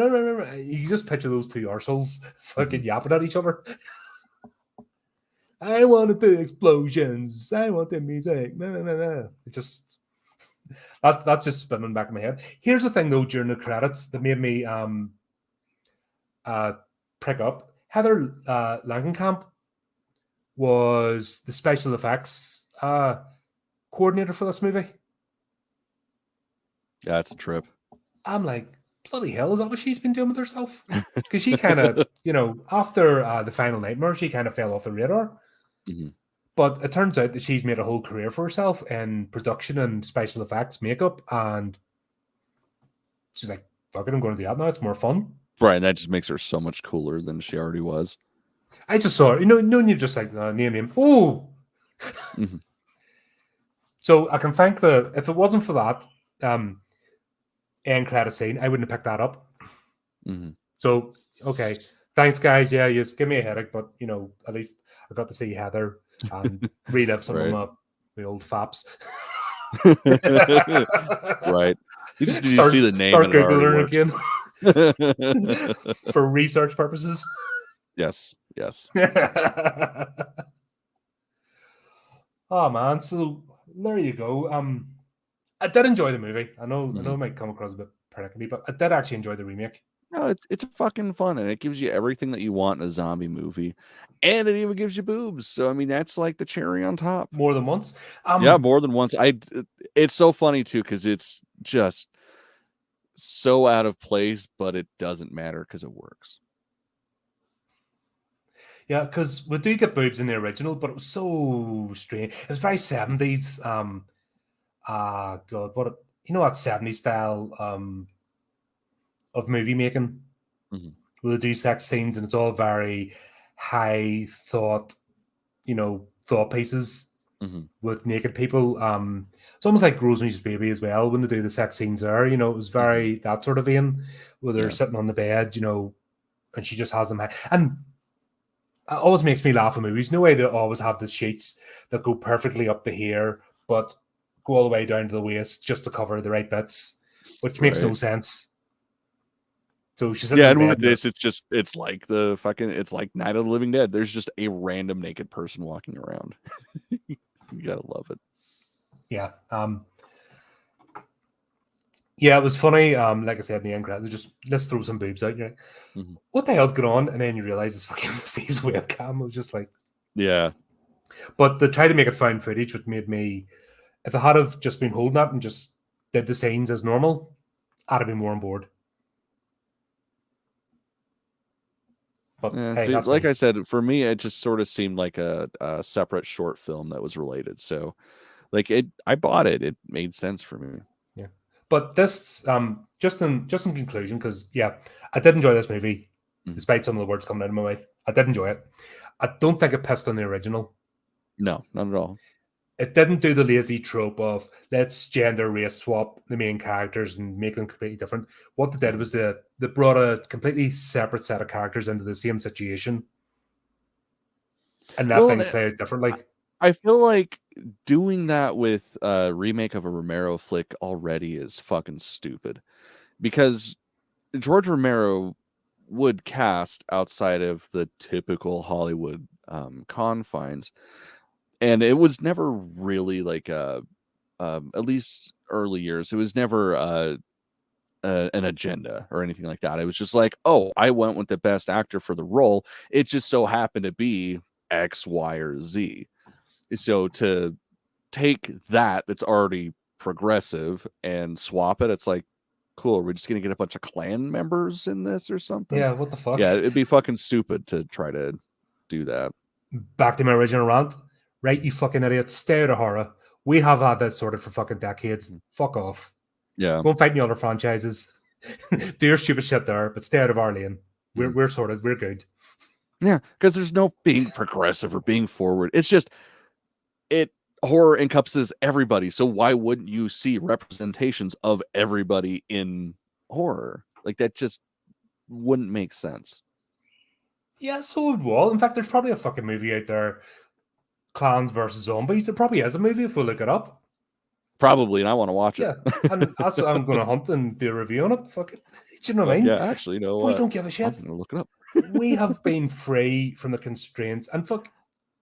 You just picture those two arseholes fucking yapping at each other. I want to do explosions. I want the music. No. It just that's just spinning back in my head. Here's the thing, though, during the credits that made me prick up. Heather Langenkamp was the special effects coordinator for this movie. Yeah, it's a trip. I'm like, bloody hell, is that what she's been doing with herself? Because she kind of, after the Final Nightmare, she kind of fell off the radar. But it turns out that she's made a whole career for herself in production and special effects, makeup, and she's like, fuck it, I'm going to do that now. It's more fun. Right, and that just makes her so much cooler than she already was. I just saw her, and you're just like, name. Oh! So I can thank if it wasn't for that end credit scene, I wouldn't have picked that up. So, okay. Thanks, guys. Yeah, you just give me a headache, but, at least I got to see Heather and relive some of my old faps. Right. You just need to see the name start and it Googling again. For research purposes. Yes. Oh, man. So there you go. I did enjoy the movie. I know it might come across a bit pernickety, but I did actually enjoy the remake. No, it's fucking fun, and it gives you everything that you want in a zombie movie, and it even gives you boobs. So I mean, that's like the cherry on top. More than once. Yeah, more than once. It's so funny too, because it's just so out of place, but it doesn't matter because it works. Yeah, because we do get boobs in the original, but it was so strange. It was very 70s. God, what that 70s style of movie making, where they do sex scenes, and it's all very high thought, thought pieces with naked people. It's almost like Rosemary's Baby as well, when they do the sex scenes there. It was very that sort of vein, where they're sitting on the bed, and she just has them. And it always makes me laugh in movies. No way they always have the sheets that go perfectly up to here, but go all the way down to the waist just to cover the right bits, which makes no sense. So she's and with this, it's like Night of the Living Dead. There's just a random naked person walking around. You gotta love it. Yeah. Yeah, it was funny. Like I said in the end credit, just let's throw some boobs out. You're like, what the hell's going on? And then you realize it's fucking Steve's webcam. I was just like, yeah. But they tried to make it found footage, which made me, if I had have just been holding that and just did the scenes as normal, I'd have been more on board. But hey, that's like I said, for me, it just sort of seemed like a separate short film that was related. So, like, I bought it. It made sense for me. Yeah. But this, just in conclusion, because I did enjoy this movie, despite some of the words coming out of my mouth. I did enjoy it. I don't think it pissed on the original. No, not at all. It didn't do the lazy trope of let's gender race swap the main characters and make them completely different. What they did was they brought a completely separate set of characters into the same situation, and that things play out differently. I feel like doing that with a remake of a Romero flick already is fucking stupid, because George Romero would cast outside of the typical Hollywood confines. And it was never really like at least early years, it was never an agenda or anything like that. It was just like, oh, I went with the best actor for the role. It just so happened to be X, Y, or Z. So to take that's already progressive and swap it, it's like, cool, we're just gonna get a bunch of Klan members in this or something. Yeah, what the fuck? Yeah, it'd be fucking stupid to try to do that. Back to my original rant. Right, you fucking idiots, stay out of horror. We have had that sorted for fucking decades. Fuck off. Yeah. Go and fight me other franchises. Do your stupid shit there, but stay out of our lane. We're sorted. We're good. Yeah, because there's no being progressive or being forward. It's just horror encompasses everybody. So why wouldn't you see representations of everybody in horror? Like that just wouldn't make sense. Yeah, so it will. In fact, there's probably a fucking movie out there, Clans versus Zombies. There probably is a movie if we look it up. Probably, and I want to watch it. Yeah, and I'm going to hunt and do a review on it. Fuck it. Do you know what I mean? Yeah, actually, you know We what? don't give a shit. I'm gonna look it up. We have been free from the constraints. And fuck,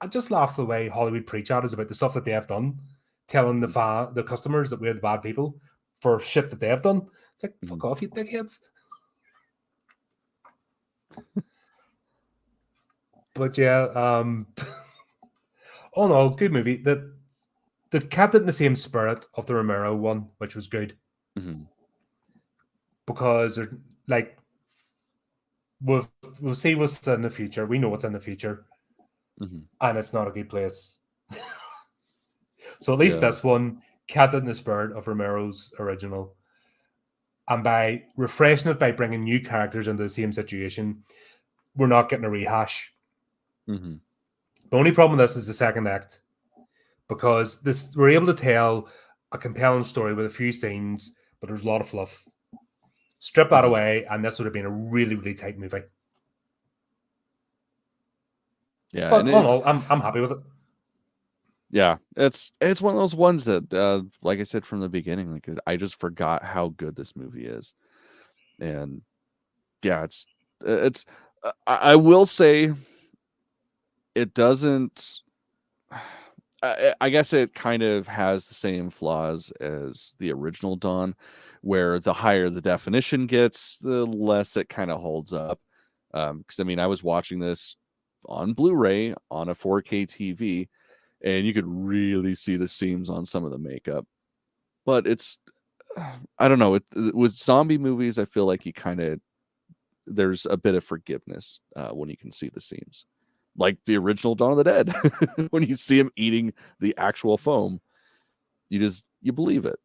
I just laugh the way Hollywood preach at us about the stuff that they have done, telling the customers that we're the bad people for shit that they have done. It's like, fuck off, you dickheads. But yeah, all in all, good movie. The kept it in the same spirit of the Romero one, which was good. Because there's like we'll see what's in the future. We know what's in the future. And it's not a good place. So at least this one kept it in the spirit of Romero's original. And by refreshing it by bringing new characters into the same situation, we're not getting a rehash. The only problem with this is the second act. Because we're able to tell a compelling story with a few scenes, but there's a lot of fluff. Strip that away, and this would have been a really, really tight movie. Yeah, but all I'm happy with it. Yeah, it's one of those ones that, like I said from the beginning, like I just forgot how good this movie is, and yeah, it's. I will say, it doesn't. I guess it kind of has the same flaws as the original Dawn, where the higher the definition gets, the less it kind of holds up. Because I mean, I was watching this on Blu-ray on a 4K TV, and you could really see the seams on some of the makeup. But I don't know. With zombie movies, I feel like there's a bit of forgiveness when you can see the seams. Like the original Dawn of the Dead. When you see him eating the actual foam, you believe it.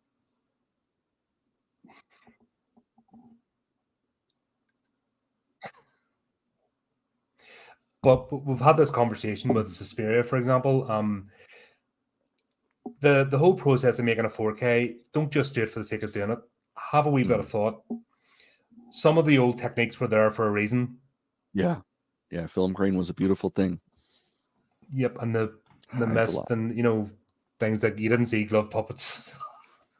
But we've had this conversation with Suspiria, for example. The whole process of making a 4K, don't just do it for the sake of doing it. Have a wee bit of thought. Some of the old techniques were there for a reason. Yeah. Film grain was a beautiful thing. Yep, and the mist and things like you didn't see glove puppets.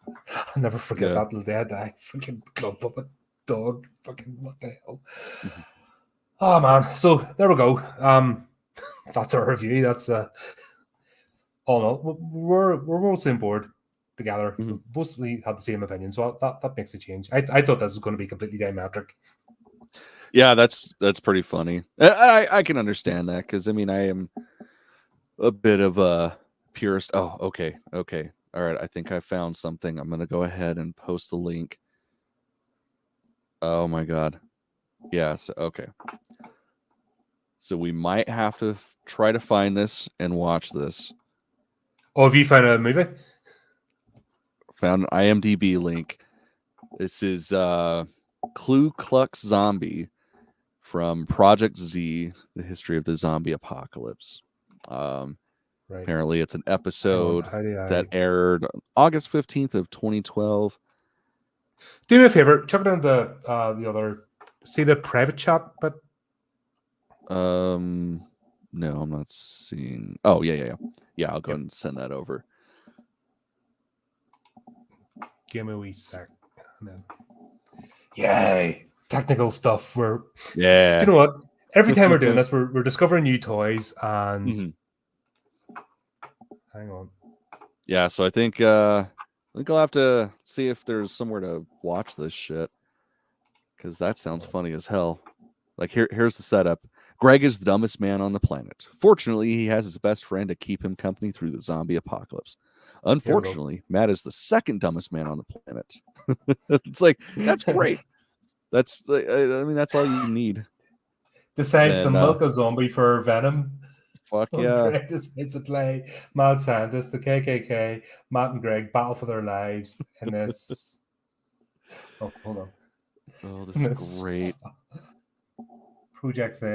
I'll never forget that till day I die. Freaking glove puppet dog. Fucking what the hell? Oh man. So there we go. That's our review. That's all in all. We're mostly on board together. We mostly have the same opinion, so that makes a change. I thought this was going to be completely diametric. Yeah, that's pretty funny. I can understand that because I mean I am a bit of a purist. Oh, okay. All right, I think I found something. I'm gonna go ahead and post the link. Oh my god. Yes. Okay. So we might have to try to find this and watch this. Oh, have you found a movie? Found an IMDb link. This is Ku Klux Zombie from Project Z, the history of the zombie apocalypse. Right. Apparently it's an episode that aired August 15th of 2012. Do me a favor, chuck it down the other. See the private chat, but no, I'm not seeing. Oh yeah. I'll go ahead and send that over. Give me a wee sec. Yay! Technical stuff. Do you know what? Every time we're doing this, we're discovering new toys and. Hang on. Yeah, so I think I'll have to see if there's somewhere to watch this shit, because that sounds funny as hell. Like here's the setup. Greg is the dumbest man on the planet. Fortunately, he has his best friend to keep him company through the zombie apocalypse. Unfortunately, Matt is the second dumbest man on the planet. It's like, that's great. That's I mean, that's all you need. Decides to milk a zombie for venom. Fuck yeah. Greg decides to play mad scientist, the KKK. Matt and Greg battle for their lives in this. Oh, hold on. Oh, this is great. Project Z.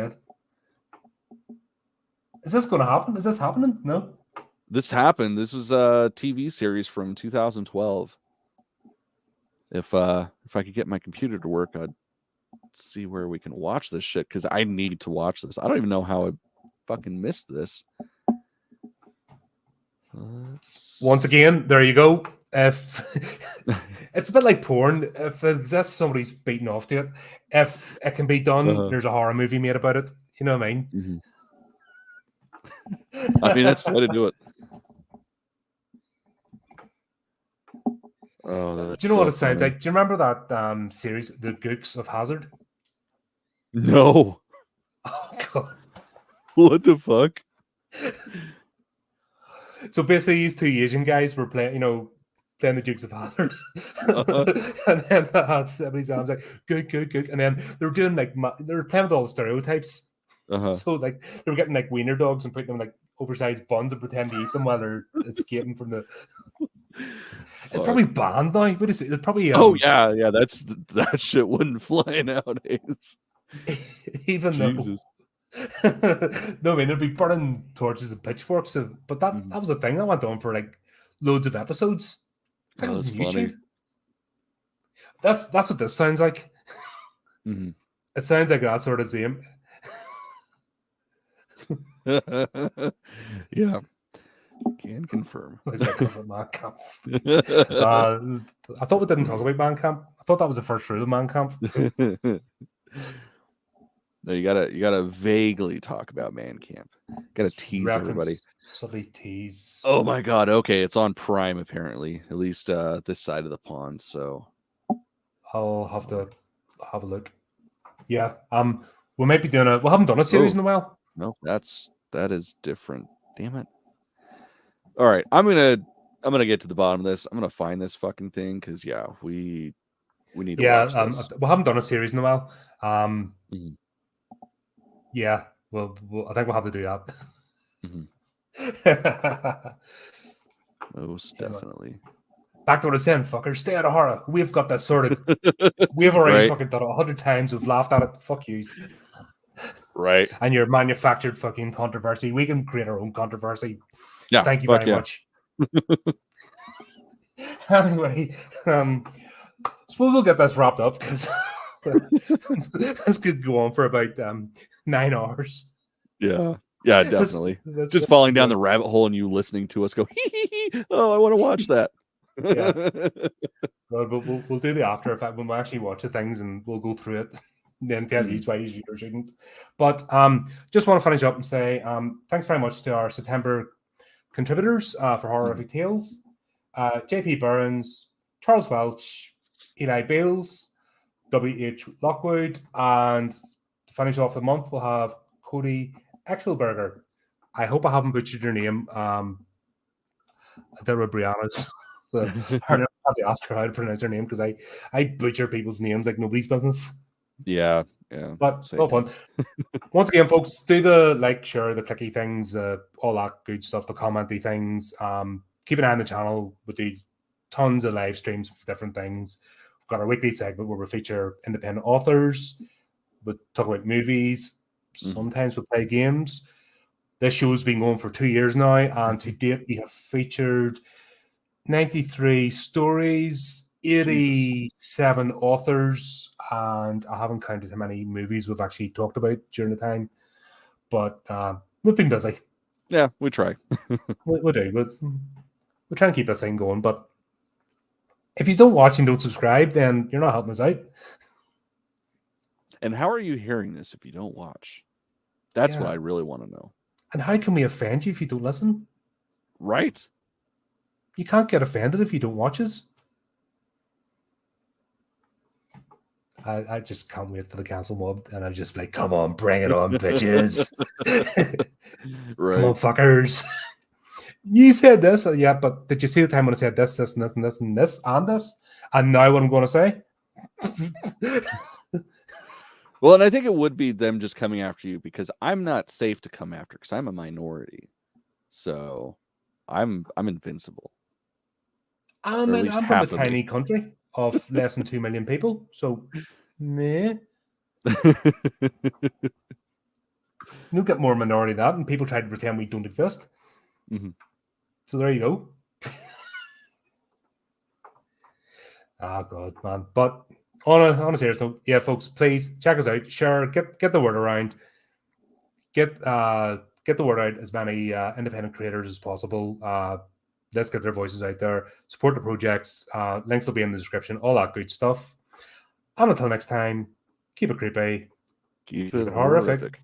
Is this going to happen? Is this happening? No. This happened. This was a TV series from 2012. If I could get my computer to work, I'd see where we can watch this shit, because I need to watch this. I don't even know how I fucking missed this. Once again, there you go. If it's a bit like porn, if it exists, somebody's beating off to it. If it can be done, there's a horror movie made about it. You know what I mean? Mm-hmm. I mean, that's the way to do it. Oh, do you know what it sounds like? Do you remember that series, The Gooks of Hazard? No. Oh god. What the fuck? So basically, these two Asian guys were playing the Dukes of Hazzard, and then somebody's arms like good, and then they were doing they were playing with all the stereotypes. So they were getting wiener dogs and putting them in oversized buns and pretend to eat them while they're escaping from the. It's probably banned now. What is it? It's probably. Yeah. That shit wouldn't fly nowadays. Even Jesus. No, I mean, there'd be burning torches and pitchforks, but that was a thing that went on for loads of episodes. I think it was on YouTube. Funny. That's what this sounds like. Mm-hmm. It sounds like that sort of same. Yeah, can confirm. Looks like it was a man camp. I thought we didn't talk about man camp. I thought that was the first rule of man camp. No, you gotta vaguely talk about Man Camp. Gotta tease everybody. Subtly tease. Oh my god! Okay, it's on Prime apparently. At least this side of the pond. So I'll have to have a look. Yeah. We might be doing we haven't done a series in a while. No, that is different. Damn it! All right, I'm gonna get to the bottom of this. I'm gonna find this fucking thing because we need to watch this. We haven't done a series in a while. Yeah, well, I think we'll have to do that. Most definitely. Back to what I was saying, fuckers. Stay out of horror. We've got that sorted. We've already fucking done it 100 times. We've laughed at it. Fuck you. Right. And your manufactured fucking controversy. We can create our own controversy. Yeah. Thank you very much. Anyway, suppose we'll get this wrapped up because this could go on for about 9 hours. Yeah, definitely. Just falling down the rabbit hole and you listening to us go, oh, I want to watch that. Well, we'll do the after effect when we actually watch the things and we'll go through it. Then tell you why you shouldn't. But just want to finish up and say thanks very much to our September contributors for Horrorific Tales. JP Burns, Charles Welch, Eli Bales, W.H. Lockwood, and to finish off the month, we'll have Cody Exelberger. I hope I haven't butchered your name. There were Brianna's. I had to ask her how to pronounce her name because I butcher people's names like nobody's business. Yeah. But all fun. Once again, folks, do the share, the clicky things, all that good stuff, the commenty things. Keep an eye on the channel. We do tons of live streams for different things. We've got our weekly segment where we feature independent authors. We talk about movies. Sometimes we play games. This show's been going for 2 years now, and to date we have featured 93 stories, 87 authors, and I haven't counted how many movies we've actually talked about during the time. But we've been busy. Yeah, we try. we do. We try and keep this thing going, but if you don't watch and don't subscribe, then you're not helping us out. And how are you hearing this if you don't watch? That's what I really want to know. And how can we offend you if you don't listen? Right? You can't get offended if you don't watch us. I just can't wait for the cancel mob, and I'm just like, come on, bring it on, bitches. Right. Come on, fuckers. You said this, yeah, but did you see the time when I said this, this, and this, and this, and this, and this? And now what I'm going to say? Well, and I think it would be them just coming after you because I'm not safe to come after because I'm a minority. So I'm invincible. Or at least I'm from a half of me. tiny country of less than 2 million people, so meh. You'll get more minority than that, and people try to pretend we don't exist. Mhm. So there you go. Ah, God, man. But on a serious note, yeah, folks, please check us out. Share, get the word around. Get the word out as many independent creators as possible. Let's get their voices out there. Support the projects. Links will be in the description. All that good stuff. And until next time, keep it creepy. Keep Keep it it horrific. horrific.